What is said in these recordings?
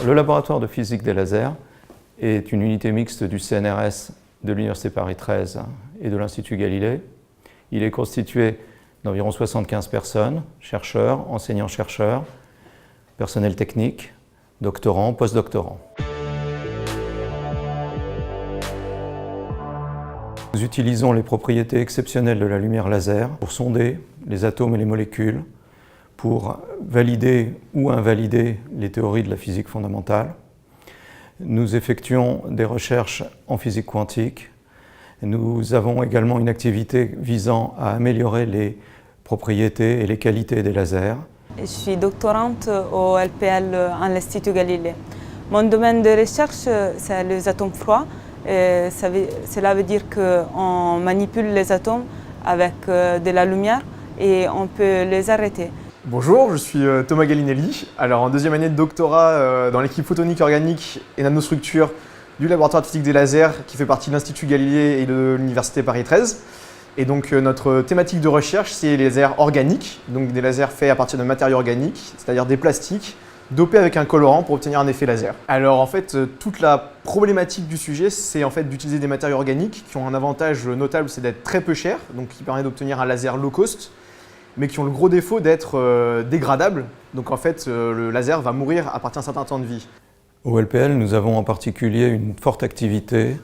le laboratoire de physique des lasers est une unité mixte du CNRS, de l'Université Paris 13 et de l'Institut Galilée. Il est constitué d'environ 75 personnes, chercheurs, enseignants-chercheurs, personnel technique, doctorants, postdoctorants. Nous utilisons les propriétés exceptionnelles de la lumière laser pour sonder les atomes et les molécules, pour valider ou invalider les théories de la physique fondamentale. Nous effectuons des recherches en physique quantique. Nous avons également une activité visant à améliorer les propriétés et les qualités des lasers. Je suis doctorante au LPL à l'Institut Galilée. Mon domaine de recherche, c'est les atomes froids. Cela veut dire qu'on manipule les atomes avec de la lumière et on peut les arrêter. Bonjour, je suis Thomas Gallinelli. Alors en deuxième année de doctorat dans l'équipe photonique organique et nanostructure du laboratoire de physique des lasers qui fait partie de l'Institut Galilée et de l'Université Paris 13. Et donc notre thématique de recherche, c'est les lasers organiques, donc des lasers faits à partir de matériaux organiques, c'est-à-dire des plastiques, dopés avec un colorant pour obtenir un effet laser. Alors en fait, toute la problématique du sujet, c'est en fait d'utiliser des matériaux organiques qui ont un avantage notable, c'est d'être très peu chers, donc qui permet d'obtenir un laser low cost, mais qui ont le gros défaut d'être dégradables. Donc en fait, le laser va mourir à partir d'un certain temps de vie. Au LPL, nous avons en particulier une forte activité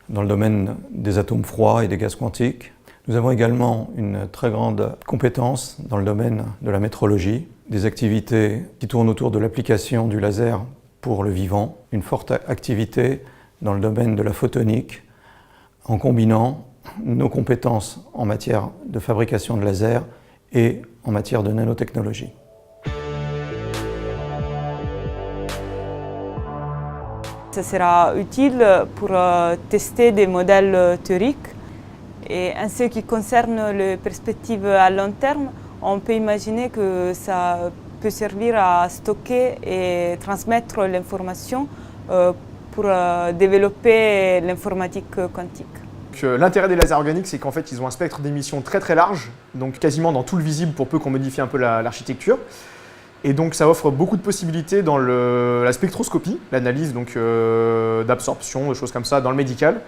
dans le domaine des atomes froids et des gaz quantiques. Nous avons également une très grande compétence dans le domaine de la métrologie, des activités qui tournent autour de l'application du laser pour le vivant, une forte activité dans le domaine de la photonique, en combinant nos compétences en matière de fabrication de lasers et en matière de nanotechnologie. Ça sera utile pour tester des modèles théoriques. Et en ce qui concerne les perspectives à long terme, on peut imaginer que ça peut servir à stocker et transmettre l'information pour développer l'informatique quantique. L'intérêt des lasers organiques, c'est qu'en fait, ils ont un spectre d'émission très très large, donc quasiment dans tout le visible pour peu qu'on modifie un peu l'architecture. Et donc ça offre beaucoup de possibilités dans la spectroscopie, l'analyse d'absorption, de choses comme ça dans le médical,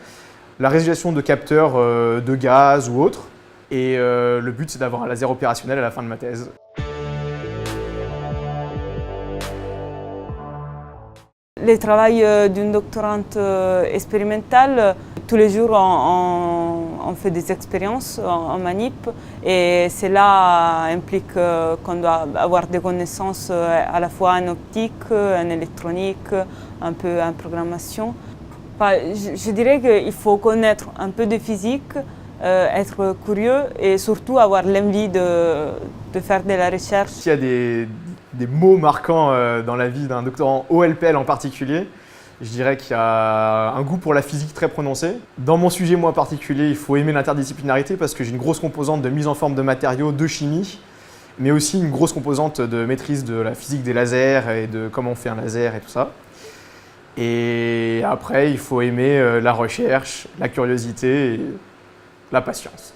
la résolution de capteurs de gaz ou autres. Et le but, c'est d'avoir un laser opérationnel à la fin de ma thèse. Le travail d'une doctorante expérimentale, tous les jours on fait des expériences en manip et cela implique qu'on doit avoir des connaissances à la fois en optique, en électronique, un peu en programmation. Je dirais qu'il faut connaître un peu de physique, être curieux et surtout avoir l'envie de faire de la recherche. Il y a des mots marquants dans la vie d'un doctorant au LPL en particulier. Je dirais qu'il y a un goût pour la physique très prononcé. Dans mon sujet, moi en particulier, il faut aimer l'interdisciplinarité parce que j'ai une grosse composante de mise en forme de matériaux, de chimie, mais aussi une grosse composante de maîtrise de la physique des lasers et de comment on fait un laser et tout ça. Et après, il faut aimer la recherche, la curiosité et la patience.